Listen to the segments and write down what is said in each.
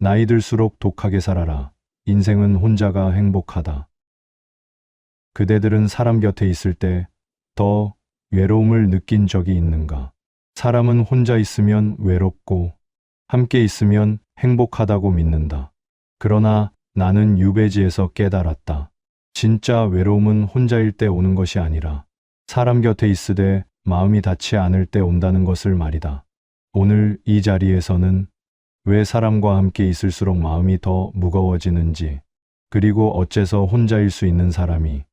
나이 들수록 독하게 살아라. 인생은 혼자가 행복하다. 그대들은 사람 곁에 있을 때 더 외로움을 느낀 적이 있는가? 사람은 혼자 있으면 외롭고 함께 있으면 행복하다고 믿는다. 그러나 나는 유배지에서 깨달았다. 진짜 외로움은 혼자일 때 오는 것이 아니라 사람 곁에 있으되 마음이 닿지 않을 때 온다는 것을 말이다. 오늘 이 자리에서는 왜 사람과 함께 있을수록 마음이 더 무거워지는지, 그리고 어째서 혼자일 수 있는 사람이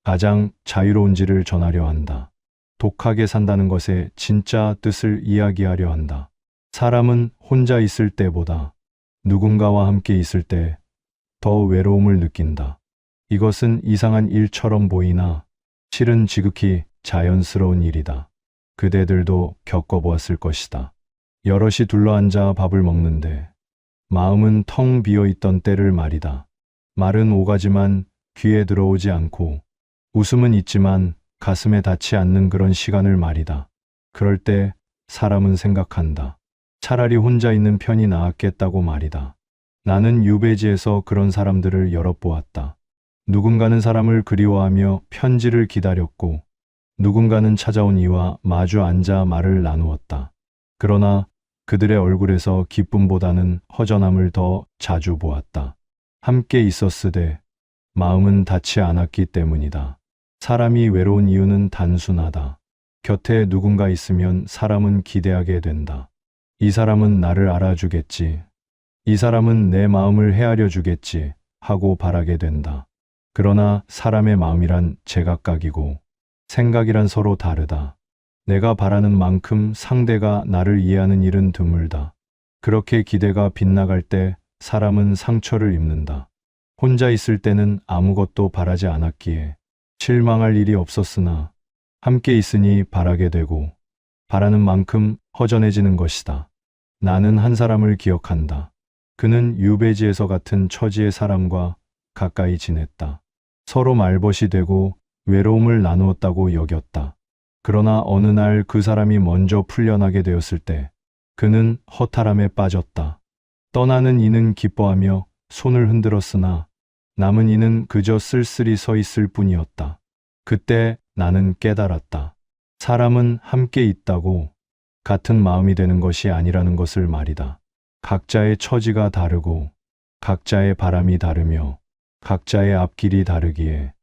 가장 자유로운지를 전하려 한다. 독하게 산다는 것의 진짜 뜻을 이야기하려 한다. 사람은 혼자 있을 때보다 누군가와 함께 있을 때 더 외로움을 느낀다. 이것은 이상한 일처럼 보이나 실은 지극히 자연스러운 일이다. 그대들도 겪어보았을 것이다. 여럿이 둘러앉아 밥을 먹는데 마음은 텅 비어 있던 때를 말이다. 말은 오가지만 귀에 들어오지 않고 웃음은 있지만 가슴에 닿지 않는 그런 시간을 말이다. 그럴 때 사람은 생각한다. 차라리 혼자 있는 편이 나았겠다고 말이다. 나는 유배지에서 그런 사람들을 여러 보았다. 누군가는 사람을 그리워하며 편지를 기다렸고, 누군가는 찾아온 이와 마주 앉아 말을 나누었다. 그러나 그들의 얼굴에서 기쁨보다는 허전함을 더 자주 보았다. 함께 있었으되 마음은 닿지 않았기 때문이다. 사람이 외로운 이유는 단순하다. 곁에 누군가 있으면 사람은 기대하게 된다. 이 사람은 나를 알아주겠지. 이 사람은 내 마음을 헤아려 주겠지 하고 바라게 된다. 그러나 사람의 마음이란 제각각이고 생각이란 서로 다르다. 내가 바라는 만큼 상대가 나를 이해하는 일은 드물다. 그렇게 기대가 빗나갈 때 사람은 상처를 입는다. 혼자 있을 때는 아무것도 바라지 않았기에 실망할 일이 없었으나 함께 있으니 바라게 되고 바라는 만큼 허전해지는 것이다. 나는 한 사람을 기억한다. 그는 유배지에서 같은 처지의 사람과 가까이 지냈다. 서로 말벗이 되고 외로움을 나누었다고 여겼다. 그러나 어느 날 그 사람이 먼저 풀려나게 되었을 때 그는 허탈함에 빠졌다. 떠나는 이는 기뻐하며 손을 흔들었으나 남은 이는 그저 쓸쓸히 서 있을 뿐이었다. 그때 나는 깨달았다. 사람은 함께 있다고 같은 마음이 되는 것이 아니라는 것을 말이다. 각자의 처지가 다르고 각자의 바람이 다르며 각자의 앞길이 다르기에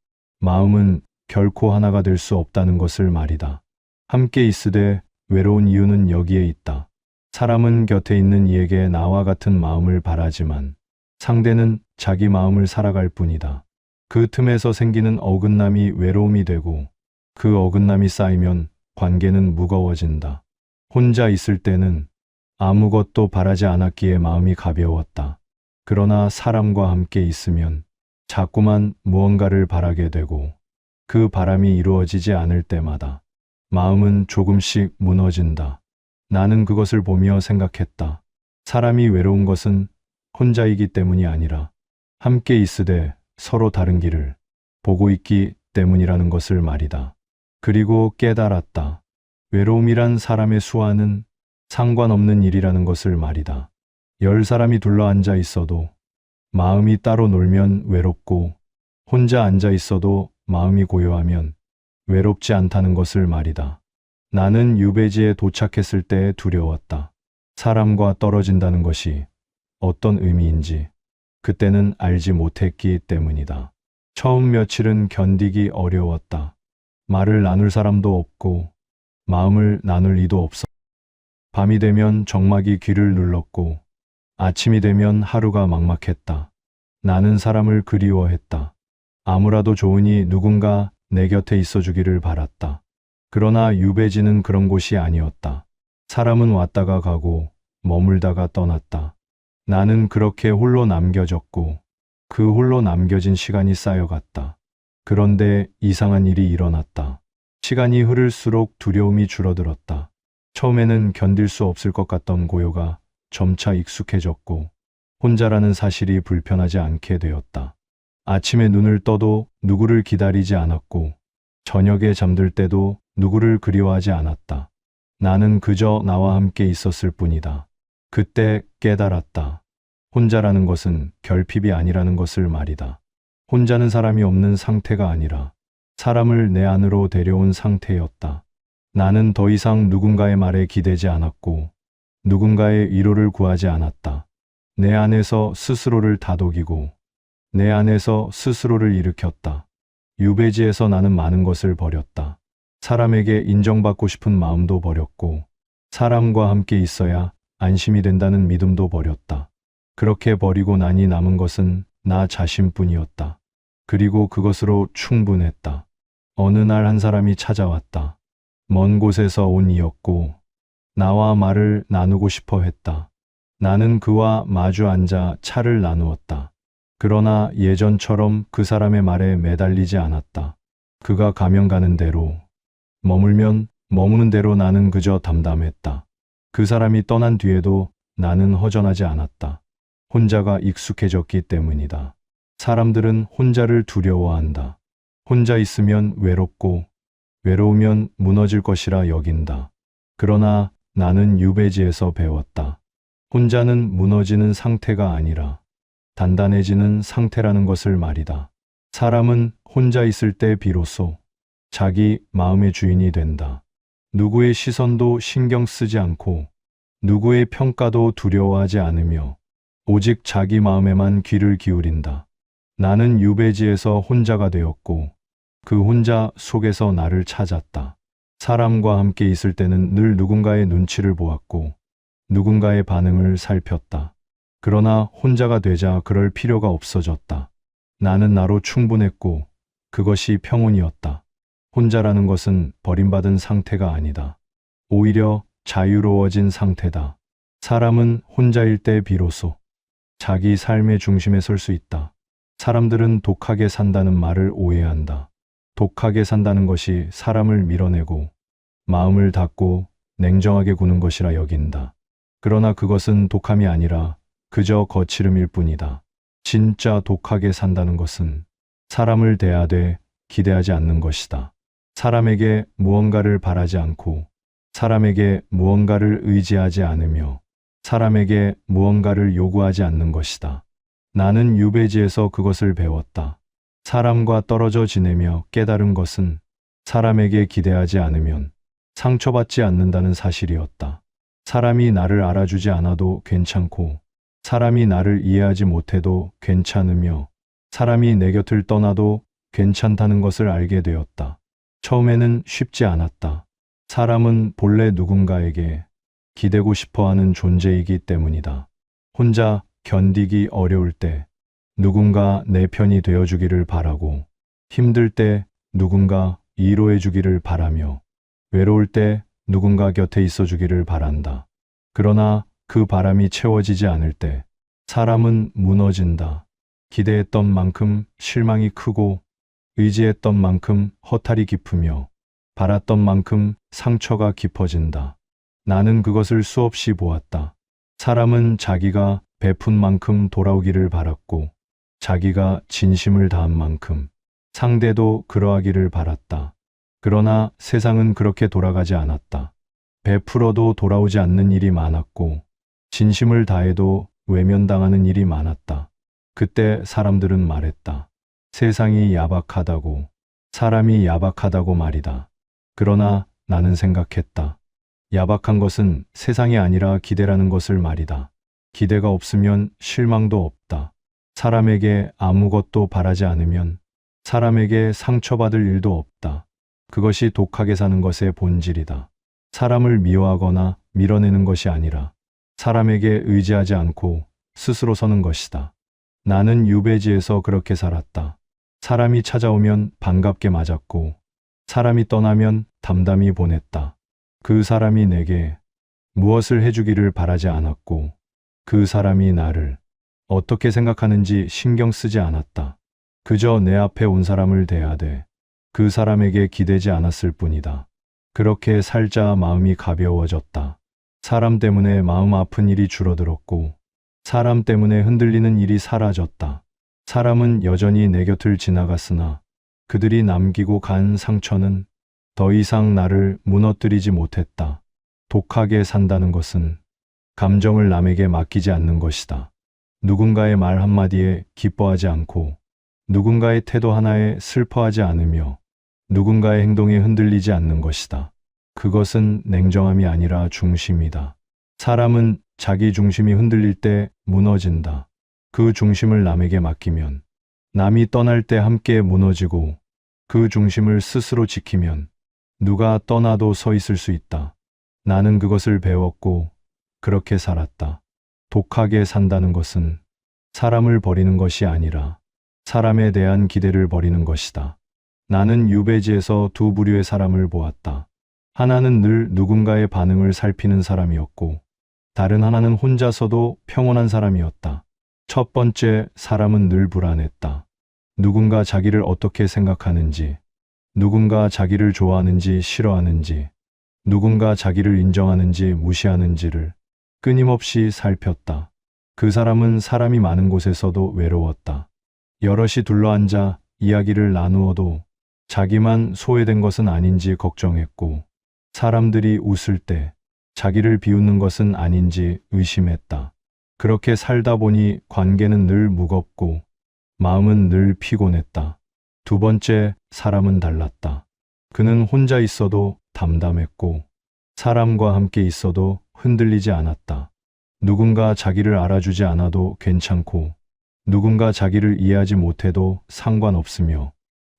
마음은 결코 하나가 될 수 없다는 것을 말이다. 함께 있으되 외로운 이유는 여기에 있다. 사람은 곁에 있는 이에게 나와 같은 마음을 바라지만 상대는 자기 마음을 살아갈 뿐이다. 그 틈에서 생기는 어긋남이 외로움이 되고 그 어긋남이 쌓이면 관계는 무거워진다. 혼자 있을 때는 아무것도 바라지 않았기에 마음이 가벼웠다. 그러나 사람과 함께 있으면 자꾸만 무언가를 바라게 되고 그 바람이 이루어지지 않을 때마다 마음은 조금씩 무너진다. 나는 그것을 보며 생각했다. 사람이 외로운 것은 혼자이기 때문이 아니라 함께 있으되 서로 다른 길을 보고 있기 때문이라는 것을 말이다. 그리고 깨달았다. 외로움이란 사람의 수와는 상관없는 일이라는 것을 말이다. 10사람이 둘러앉아 있어도 마음이 따로 놀면 외롭고 혼자 앉아 있어도 마음이 고요하면 외롭지 않다는 것을 말이다. 나는 유배지에 도착했을 때 두려웠다. 사람과 떨어진다는 것이 어떤 의미인지 그때는 알지 못했기 때문이다. 처음 며칠은 견디기 어려웠다. 말을 나눌 사람도 없고 마음을 나눌 이도 없어. 밤이 되면 정막이 귀를 눌렀고 아침이 되면 하루가 막막했다. 나는 사람을 그리워했다. 아무라도 좋으니 누군가 내 곁에 있어주기를 바랐다. 그러나 유배지는 그런 곳이 아니었다. 사람은 왔다가 가고 머물다가 떠났다. 나는 그렇게 홀로 남겨졌고 그 홀로 남겨진 시간이 쌓여갔다. 그런데 이상한 일이 일어났다. 시간이 흐를수록 두려움이 줄어들었다. 처음에는 견딜 수 없을 것 같던 고요가 점차 익숙해졌고 혼자라는 사실이 불편하지 않게 되었다. 아침에 눈을 떠도 누구를 기다리지 않았고 저녁에 잠들 때도 누구를 그리워하지 않았다. 나는 그저 나와 함께 있었을 뿐이다. 그때 깨달았다. 혼자라는 것은 결핍이 아니라는 것을 말이다. 혼자는 사람이 없는 상태가 아니라 사람을 내 안으로 데려온 상태였다. 나는 더 이상 누군가의 말에 기대지 않았고 누군가의 위로를 구하지 않았다. 내 안에서 스스로를 다독이고 내 안에서 스스로를 일으켰다. 유배지에서 나는 많은 것을 버렸다. 사람에게 인정받고 싶은 마음도 버렸고 사람과 함께 있어야 안심이 된다는 믿음도 버렸다. 그렇게 버리고 나니 남은 것은 나 자신뿐이었다. 그리고 그것으로 충분했다. 어느 날 한 사람이 찾아왔다. 먼 곳에서 온 이였고 나와 말을 나누고 싶어 했다. 나는 그와 마주 앉아 차를 나누었다. 그러나 예전처럼 그 사람의 말에 매달리지 않았다. 그가 가면 가는 대로, 머물면 머무는 대로 나는 그저 담담했다. 그 사람이 떠난 뒤에도 나는 허전하지 않았다. 혼자가 익숙해졌기 때문이다. 사람들은 혼자를 두려워한다. 혼자 있으면 외롭고 외로우면 무너질 것이라 여긴다. 그러나 나는 유배지에서 배웠다. 혼자는 무너지는 상태가 아니라 단단해지는 상태라는 것을 말이다. 사람은 혼자 있을 때 비로소 자기 마음의 주인이 된다. 누구의 시선도 신경 쓰지 않고 누구의 평가도 두려워하지 않으며 오직 자기 마음에만 귀를 기울인다. 나는 유배지에서 혼자가 되었고 그 혼자 속에서 나를 찾았다. 사람과 함께 있을 때는 늘 누군가의 눈치를 보았고 누군가의 반응을 살폈다. 그러나 혼자가 되자 그럴 필요가 없어졌다. 나는 나로 충분했고 그것이 평온이었다. 혼자라는 것은 버림받은 상태가 아니다. 오히려 자유로워진 상태다. 사람은 혼자일 때 비로소 자기 삶의 중심에 설 수 있다. 사람들은 독하게 산다는 말을 오해한다. 독하게 산다는 것이 사람을 밀어내고 마음을 닫고 냉정하게 구는 것이라 여긴다. 그러나 그것은 독함이 아니라 그저 거칠음일 뿐이다. 진짜 독하게 산다는 것은 사람을 대하되 기대하지 않는 것이다. 사람에게 무언가를 바라지 않고 사람에게 무언가를 의지하지 않으며 사람에게 무언가를 요구하지 않는 것이다. 나는 유배지에서 그것을 배웠다. 사람과 떨어져 지내며 깨달은 것은 사람에게 기대하지 않으면 상처받지 않는다는 사실이었다. 사람이 나를 알아주지 않아도 괜찮고 사람이 나를 이해하지 못해도 괜찮으며 사람이 내 곁을 떠나도 괜찮다는 것을 알게 되었다. 처음에는 쉽지 않았다. 사람은 본래 누군가에게 기대고 싶어하는 존재이기 때문이다. 혼자 견디기 어려울 때 누군가 내 편이 되어주기를 바라고 힘들 때 누군가 위로해주기를 바라며 외로울 때 누군가 곁에 있어주기를 바란다. 그러나 그 바람이 채워지지 않을 때 사람은 무너진다. 기대했던 만큼 실망이 크고 의지했던 만큼 허탈이 깊으며 바랐던 만큼 상처가 깊어진다. 나는 그것을 수없이 보았다. 사람은 자기가 베푼 만큼 돌아오기를 바랐고 자기가 진심을 다한 만큼 상대도 그러하기를 바랐다. 그러나 세상은 그렇게 돌아가지 않았다. 베풀어도 돌아오지 않는 일이 많았고 진심을 다해도 외면당하는 일이 많았다. 그때 사람들은 말했다. 세상이 야박하다고, 사람이 야박하다고 말이다. 그러나 나는 생각했다. 야박한 것은 세상이 아니라 기대라는 것을 말이다. 기대가 없으면 실망도 없다. 사람에게 아무것도 바라지 않으면 사람에게 상처받을 일도 없다. 그것이 독하게 사는 것의 본질이다. 사람을 미워하거나 밀어내는 것이 아니라 사람에게 의지하지 않고 스스로 서는 것이다. 나는 유배지에서 그렇게 살았다. 사람이 찾아오면 반갑게 맞았고 사람이 떠나면 담담히 보냈다. 그 사람이 내게 무엇을 해주기를 바라지 않았고 그 사람이 나를 어떻게 생각하는지 신경 쓰지 않았다. 그저 내 앞에 온 사람을 대하되 그 사람에게 기대지 않았을 뿐이다. 그렇게 살자 마음이 가벼워졌다. 사람 때문에 마음 아픈 일이 줄어들었고 사람 때문에 흔들리는 일이 사라졌다. 사람은 여전히 내 곁을 지나갔으나 그들이 남기고 간 상처는 더 이상 나를 무너뜨리지 못했다. 독하게 산다는 것은 감정을 남에게 맡기지 않는 것이다. 누군가의 말 한마디에 기뻐하지 않고 누군가의 태도 하나에 슬퍼하지 않으며 누군가의 행동에 흔들리지 않는 것이다. 그것은 냉정함이 아니라 중심이다. 사람은 자기 중심이 흔들릴 때 무너진다. 그 중심을 남에게 맡기면, 남이 떠날 때 함께 무너지고 그 중심을 스스로 지키면 누가 떠나도 서 있을 수 있다. 나는 그것을 배웠고 그렇게 살았다. 독하게 산다는 것은 사람을 버리는 것이 아니라 사람에 대한 기대를 버리는 것이다. 나는 유배지에서 두 부류의 사람을 보았다. 하나는 늘 누군가의 반응을 살피는 사람이었고 다른 하나는 혼자서도 평온한 사람이었다. 첫 번째 사람은 늘 불안했다. 누군가 자기를 어떻게 생각하는지, 누군가 자기를 좋아하는지 싫어하는지, 누군가 자기를 인정하는지 무시하는지를 끊임없이 살폈다. 그 사람은 사람이 많은 곳에서도 외로웠다. 여럿이 둘러앉아 이야기를 나누어도 자기만 소외된 것은 아닌지 걱정했고, 사람들이 웃을 때 자기를 비웃는 것은 아닌지 의심했다. 그렇게 살다 보니 관계는 늘 무겁고 마음은 늘 피곤했다. 두 번째 사람은 달랐다. 그는 혼자 있어도 담담했고 사람과 함께 있어도 흔들리지 않았다. 누군가 자기를 알아주지 않아도 괜찮고 누군가 자기를 이해하지 못해도 상관없으며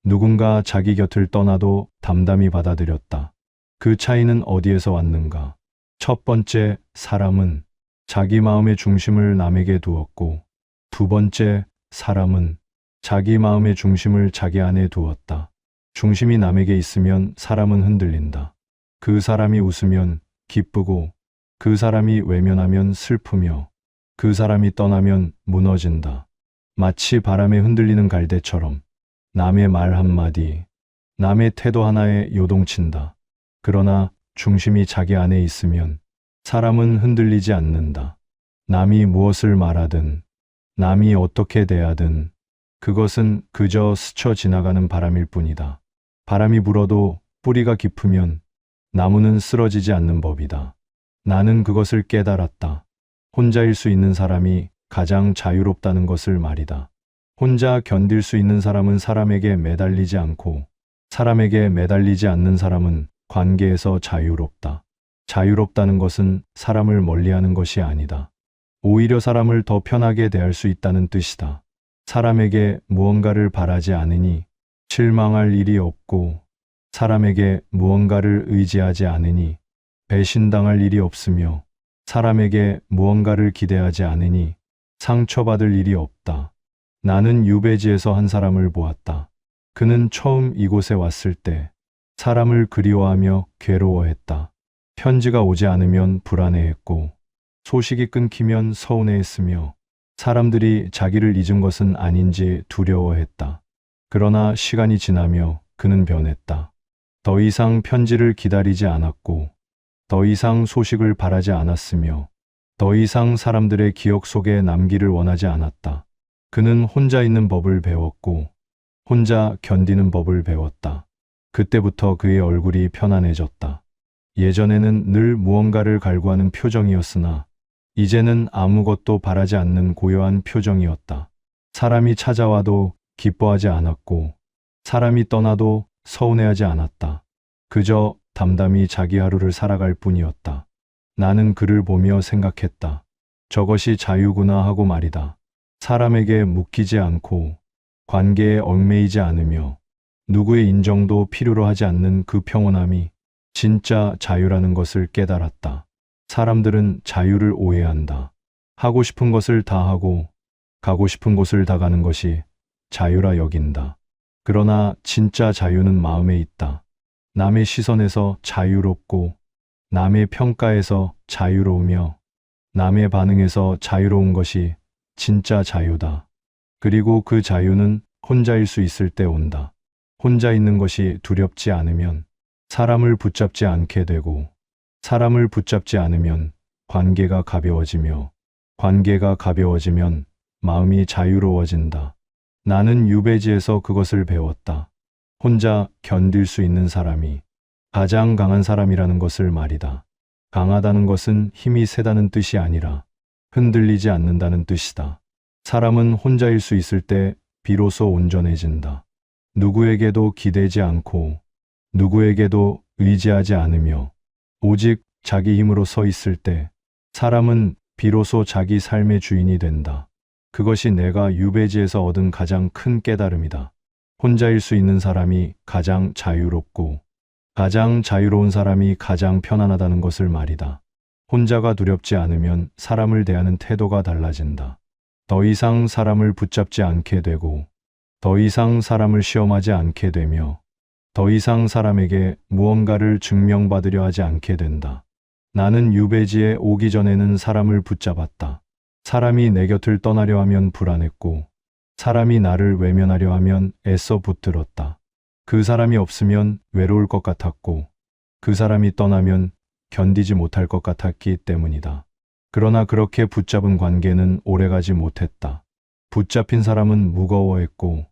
누군가 자기 곁을 떠나도 담담히 받아들였다. 그 차이는 어디에서 왔는가? 첫 번째 사람은 자기 마음의 중심을 남에게 두었고 두 번째 사람은 자기 마음의 중심을 자기 안에 두었다. 중심이 남에게 있으면 사람은 흔들린다. 그 사람이 웃으면 기쁘고 그 사람이 외면하면 슬프며 그 사람이 떠나면 무너진다. 마치 바람에 흔들리는 갈대처럼 남의 말 한마디, 남의 태도 하나에 요동친다. 그러나 중심이 자기 안에 있으면 사람은 흔들리지 않는다. 남이 무엇을 말하든, 남이 어떻게 대하든 그것은 그저 스쳐 지나가는 바람일 뿐이다. 바람이 불어도 뿌리가 깊으면 나무는 쓰러지지 않는 법이다. 나는 그것을 깨달았다. 혼자일 수 있는 사람이 가장 자유롭다는 것을 말이다. 혼자 견딜 수 있는 사람은 사람에게 매달리지 않고 사람에게 매달리지 않는 사람은 관계에서 자유롭다. 자유롭다는 것은 사람을 멀리하는 것이 아니다. 오히려 사람을 더 편하게 대할 수 있다는 뜻이다. 사람에게 무언가를 바라지 않으니 실망할 일이 없고 사람에게 무언가를 의지하지 않으니 배신당할 일이 없으며 사람에게 무언가를 기대하지 않으니 상처받을 일이 없다. 나는 유배지에서 한 사람을 보았다. 그는 처음 이곳에 왔을 때 사람을 그리워하며 괴로워했다. 편지가 오지 않으면 불안해했고 소식이 끊기면 서운해했으며 사람들이 자기를 잊은 것은 아닌지 두려워했다. 그러나 시간이 지나며 그는 변했다. 더 이상 편지를 기다리지 않았고 더 이상 소식을 바라지 않았으며 더 이상 사람들의 기억 속에 남기를 원하지 않았다. 그는 혼자 있는 법을 배웠고 혼자 견디는 법을 배웠다. 그때부터 그의 얼굴이 편안해졌다. 예전에는 늘 무언가를 갈구하는 표정이었으나 이제는 아무것도 바라지 않는 고요한 표정이었다. 사람이 찾아와도 기뻐하지 않았고 사람이 떠나도 서운해하지 않았다. 그저 담담히 자기 하루를 살아갈 뿐이었다. 나는 그를 보며 생각했다. 저것이 자유구나 하고 말이다. 사람에게 묶이지 않고 관계에 얽매이지 않으며 누구의 인정도 필요로 하지 않는 그 평온함이 진짜 자유라는 것을 깨달았다. 사람들은 자유를 오해한다. 하고 싶은 것을 다 하고 가고 싶은 곳을 다 가는 것이 자유라 여긴다. 그러나 진짜 자유는 마음에 있다. 남의 시선에서 자유롭고 남의 평가에서 자유로우며 남의 반응에서 자유로운 것이 진짜 자유다. 그리고 그 자유는 혼자일 수 있을 때 온다. 혼자 있는 것이 두렵지 않으면 사람을 붙잡지 않게 되고 사람을 붙잡지 않으면 관계가 가벼워지며 관계가 가벼워지면 마음이 자유로워진다. 나는 유배지에서 그것을 배웠다. 혼자 견딜 수 있는 사람이 가장 강한 사람이라는 것을 말이다. 강하다는 것은 힘이 세다는 뜻이 아니라 흔들리지 않는다는 뜻이다. 사람은 혼자일 수 있을 때 비로소 온전해진다. 누구에게도 기대지 않고 누구에게도 의지하지 않으며 오직 자기 힘으로 서 있을 때 사람은 비로소 자기 삶의 주인이 된다. 그것이 내가 유배지에서 얻은 가장 큰 깨달음이다. 혼자일 수 있는 사람이 가장 자유롭고 가장 자유로운 사람이 가장 편안하다는 것을 말이다. 혼자가 두렵지 않으면 사람을 대하는 태도가 달라진다. 더 이상 사람을 붙잡지 않게 되고 더 이상 사람을 시험하지 않게 되며 더 이상 사람에게 무언가를 증명받으려 하지 않게 된다. 나는 유배지에 오기 전에는 사람을 붙잡았다. 사람이 내 곁을 떠나려 하면 불안했고 사람이 나를 외면하려 하면 애써 붙들었다. 그 사람이 없으면 외로울 것 같았고 그 사람이 떠나면 견디지 못할 것 같았기 때문이다. 그러나 그렇게 붙잡은 관계는 오래가지 못했다. 붙잡힌 사람은 무거워했고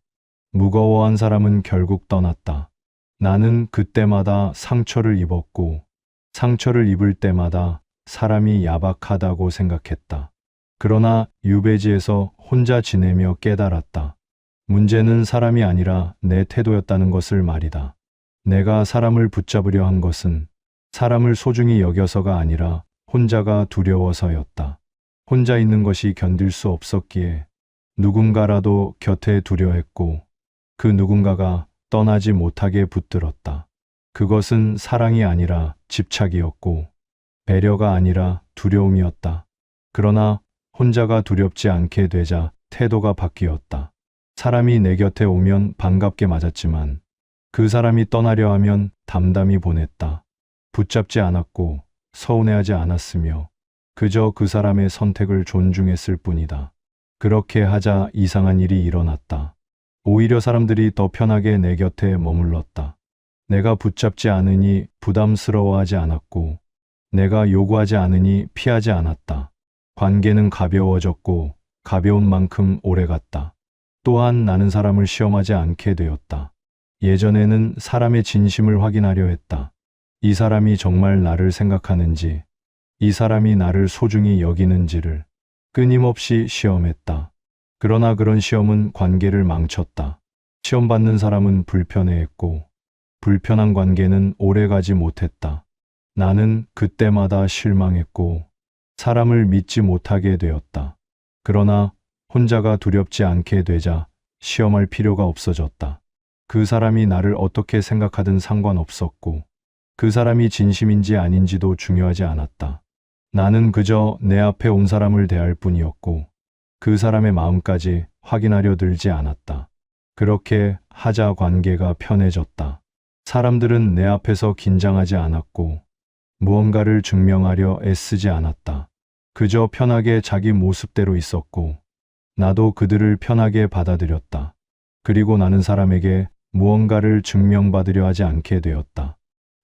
무거워한 사람은 결국 떠났다. 나는 그때마다 상처를 입었고 상처를 입을 때마다 사람이 야박하다고 생각했다. 그러나 유배지에서 혼자 지내며 깨달았다. 문제는 사람이 아니라 내 태도였다는 것을 말이다. 내가 사람을 붙잡으려 한 것은 사람을 소중히 여겨서가 아니라 혼자가 두려워서였다. 혼자 있는 것이 견딜 수 없었기에 누군가라도 곁에 두려 했고 그 누군가가 떠나지 못하게 붙들었다. 그것은 사랑이 아니라 집착이었고 배려가 아니라 두려움이었다. 그러나 혼자가 두렵지 않게 되자 태도가 바뀌었다. 사람이 내 곁에 오면 반갑게 맞았지만 그 사람이 떠나려 하면 담담히 보냈다. 붙잡지 않았고 서운해하지 않았으며 그저 그 사람의 선택을 존중했을 뿐이다. 그렇게 하자 이상한 일이 일어났다. 오히려 사람들이 더 편하게 내 곁에 머물렀다. 내가 붙잡지 않으니 부담스러워하지 않았고 내가 요구하지 않으니 피하지 않았다. 관계는 가벼워졌고 가벼운 만큼 오래갔다. 또한 나는 사람을 시험하지 않게 되었다. 예전에는 사람의 진심을 확인하려 했다. 이 사람이 정말 나를 생각하는지, 이 사람이 나를 소중히 여기는지를 끊임없이 시험했다. 그러나 그런 시험은 관계를 망쳤다. 시험받는 사람은 불편해했고 불편한 관계는 오래가지 못했다. 나는 그때마다 실망했고 사람을 믿지 못하게 되었다. 그러나 혼자가 두렵지 않게 되자 시험할 필요가 없어졌다. 그 사람이 나를 어떻게 생각하든 상관없었고 그 사람이 진심인지 아닌지도 중요하지 않았다. 나는 그저 내 앞에 온 사람을 대할 뿐이었고 그 사람의 마음까지 확인하려 들지 않았다. 그렇게 하자 관계가 편해졌다. 사람들은 내 앞에서 긴장하지 않았고 무언가를 증명하려 애쓰지 않았다. 그저 편하게 자기 모습대로 있었고 나도 그들을 편하게 받아들였다. 그리고 나는 사람에게 무언가를 증명받으려 하지 않게 되었다.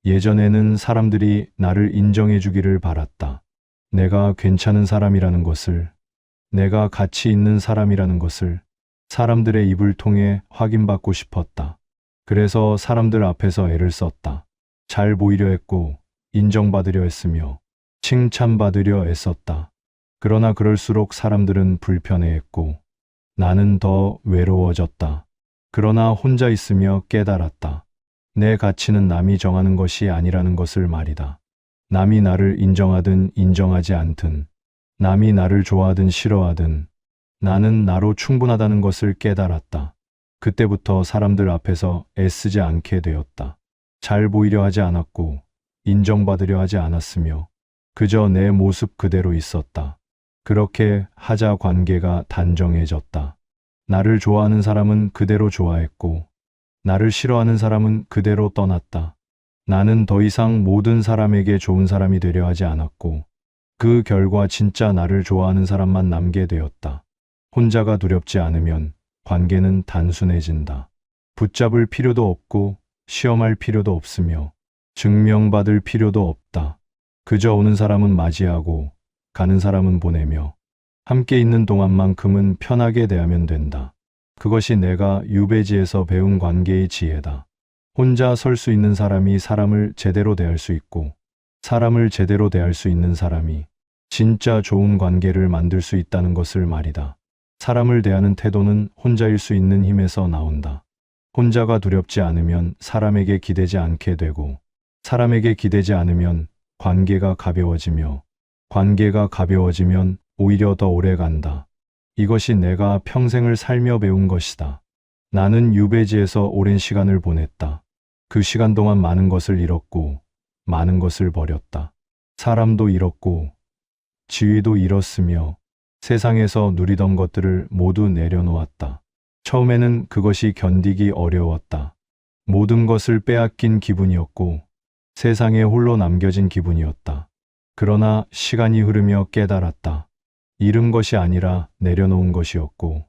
예전에는 사람들이 나를 인정해 주기를 바랐다. 내가 괜찮은 사람이라는 것을, 내가 가치 있는 사람이라는 것을 사람들의 입을 통해 확인받고 싶었다. 그래서 사람들 앞에서 애를 썼다. 잘 보이려 했고 인정받으려 했으며 칭찬받으려 애썼다. 그러나 그럴수록 사람들은 불편해했고 나는 더 외로워졌다. 그러나 혼자 있으며 깨달았다. 내 가치는 남이 정하는 것이 아니라는 것을 말이다. 남이 나를 인정하든 인정하지 않든, 남이 나를 좋아하든 싫어하든 나는 나로 충분하다는 것을 깨달았다. 그때부터 사람들 앞에서 애쓰지 않게 되었다. 잘 보이려 하지 않았고 인정받으려 하지 않았으며 그저 내 모습 그대로 있었다. 그렇게 하자 관계가 단정해졌다. 나를 좋아하는 사람은 그대로 좋아했고 나를 싫어하는 사람은 그대로 떠났다. 나는 더 이상 모든 사람에게 좋은 사람이 되려 하지 않았고 그 결과 진짜 나를 좋아하는 사람만 남게 되었다. 혼자가 두렵지 않으면 관계는 단순해진다. 붙잡을 필요도 없고 시험할 필요도 없으며 증명받을 필요도 없다. 그저 오는 사람은 맞이하고 가는 사람은 보내며 함께 있는 동안만큼은 편하게 대하면 된다. 그것이 내가 유배지에서 배운 관계의 지혜다. 혼자 설 수 있는 사람이 사람을 제대로 대할 수 있고 사람을 제대로 대할 수 있는 사람이 진짜 좋은 관계를 만들 수 있다는 것을 말이다. 사람을 대하는 태도는 혼자일 수 있는 힘에서 나온다. 혼자가 두렵지 않으면 사람에게 기대지 않게 되고, 사람에게 기대지 않으면 관계가 가벼워지며, 관계가 가벼워지면 오히려 더 오래 간다. 이것이 내가 평생을 살며 배운 것이다. 나는 유배지에서 오랜 시간을 보냈다. 그 시간 동안 많은 것을 잃었고, 많은 것을 버렸다. 사람도 잃었고, 지위도 잃었으며, 세상에서 누리던 것들을 모두 내려놓았다. 처음에는 그것이 견디기 어려웠다. 모든 것을 빼앗긴 기분이었고, 세상에 홀로 남겨진 기분이었다. 그러나 시간이 흐르며 깨달았다. 잃은 것이 아니라 내려놓은 것이었고,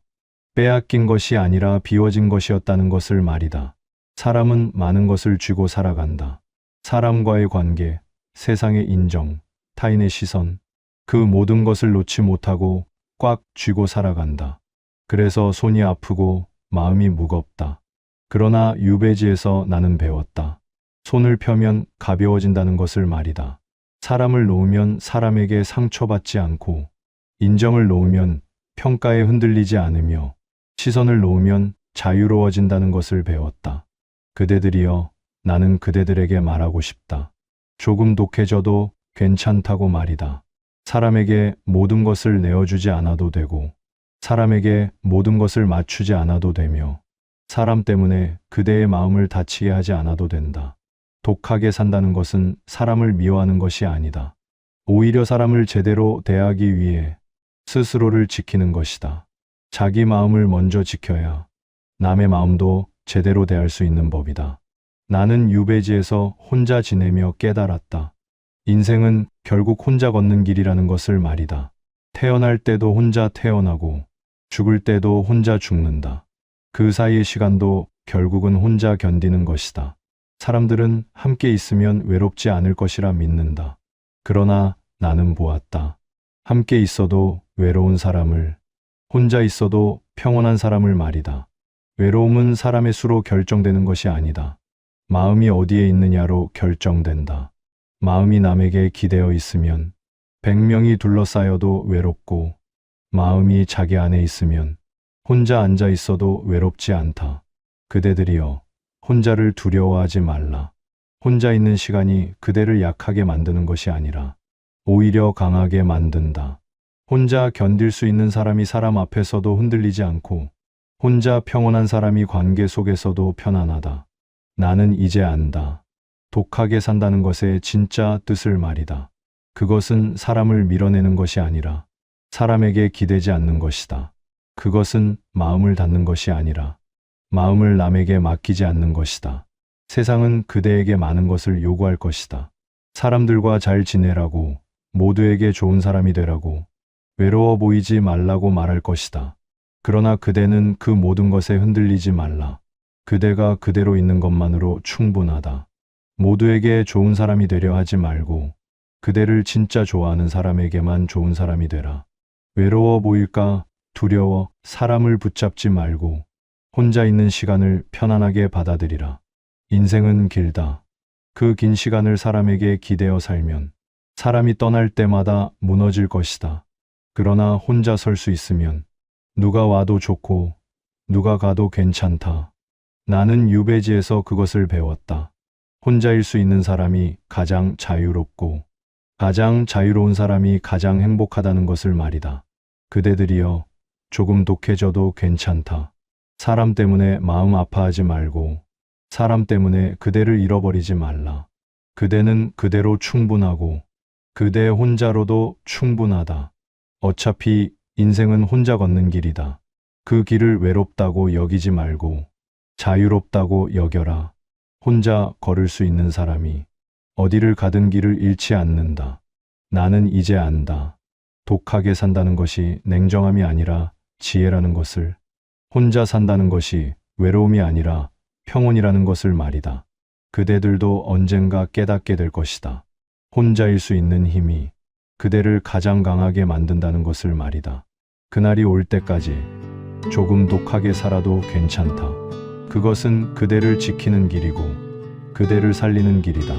빼앗긴 것이 아니라 비워진 것이었다는 것을 말이다. 사람은 많은 것을 쥐고 살아간다. 사람과의 관계, 세상의 인정, 타인의 시선, 그 모든 것을 놓지 못하고 꽉 쥐고 살아간다. 그래서 손이 아프고 마음이 무겁다. 그러나 유배지에서 나는 배웠다. 손을 펴면 가벼워진다는 것을 말이다. 사람을 놓으면 사람에게 상처받지 않고, 인정을 놓으면 평가에 흔들리지 않으며, 시선을 놓으면 자유로워진다는 것을 배웠다. 그대들이여, 나는 그대들에게 말하고 싶다. 조금 독해져도 괜찮다고 말이다. 사람에게 모든 것을 내어주지 않아도 되고, 사람에게 모든 것을 맞추지 않아도 되며, 사람 때문에 그대의 마음을 다치게 하지 않아도 된다. 독하게 산다는 것은 사람을 미워하는 것이 아니다. 오히려 사람을 제대로 대하기 위해 스스로를 지키는 것이다. 자기 마음을 먼저 지켜야 남의 마음도 제대로 대할 수 있는 법이다. 나는 유배지에서 혼자 지내며 깨달았다. 인생은 결국 혼자 걷는 길이라는 것을 말이다. 태어날 때도 혼자 태어나고 죽을 때도 혼자 죽는다. 그 사이의 시간도 결국은 혼자 견디는 것이다. 사람들은 함께 있으면 외롭지 않을 것이라 믿는다. 그러나 나는 보았다. 함께 있어도 외로운 사람을, 혼자 있어도 평온한 사람을 말이다. 외로움은 사람의 수로 결정되는 것이 아니다. 마음이 어디에 있느냐로 결정된다. 마음이 남에게 기대어 있으면 100명이 둘러싸여도 외롭고, 마음이 자기 안에 있으면 혼자 앉아 있어도 외롭지 않다. 그대들이여, 혼자를 두려워하지 말라. 혼자 있는 시간이 그대를 약하게 만드는 것이 아니라 오히려 강하게 만든다. 혼자 견딜 수 있는 사람이 사람 앞에서도 흔들리지 않고, 혼자 평온한 사람이 관계 속에서도 편안하다. 나는 이제 안다. 독하게 산다는 것의 진짜 뜻을 말이다. 그것은 사람을 밀어내는 것이 아니라 사람에게 기대지 않는 것이다. 그것은 마음을 닫는 것이 아니라 마음을 남에게 맡기지 않는 것이다. 세상은 그대에게 많은 것을 요구할 것이다. 사람들과 잘 지내라고, 모두에게 좋은 사람이 되라고, 외로워 보이지 말라고 말할 것이다. 그러나 그대는 그 모든 것에 흔들리지 말라. 그대가 그대로 있는 것만으로 충분하다. 모두에게 좋은 사람이 되려 하지 말고, 그대를 진짜 좋아하는 사람에게만 좋은 사람이 되라. 외로워 보일까 두려워 사람을 붙잡지 말고, 혼자 있는 시간을 편안하게 받아들이라. 인생은 길다. 그 긴 시간을 사람에게 기대어 살면 사람이 떠날 때마다 무너질 것이다. 그러나 혼자 설 수 있으면 누가 와도 좋고 누가 가도 괜찮다. 나는 유배지에서 그것을 배웠다. 혼자일 수 있는 사람이 가장 자유롭고, 가장 자유로운 사람이 가장 행복하다는 것을 말이다. 그대들이여, 조금 독해져도 괜찮다. 사람 때문에 마음 아파하지 말고, 사람 때문에 그대를 잃어버리지 말라. 그대는 그대로 충분하고, 그대 혼자로도 충분하다. 어차피 인생은 혼자 걷는 길이다. 그 길을 외롭다고 여기지 말고 자유롭다고 여겨라. 혼자 걸을 수 있는 사람이 어디를 가든 길을 잃지 않는다. 나는 이제 안다. 독하게 산다는 것이 냉정함이 아니라 지혜라는 것을, 혼자 산다는 것이 외로움이 아니라 평온이라는 것을 말이다. 그대들도 언젠가 깨닫게 될 것이다. 혼자일 수 있는 힘이 그대를 가장 강하게 만든다는 것을 말이다. 그날이 올 때까지 조금 독하게 살아도 괜찮다. 그것은 그대를 지키는 길이고 그대를 살리는 길이다.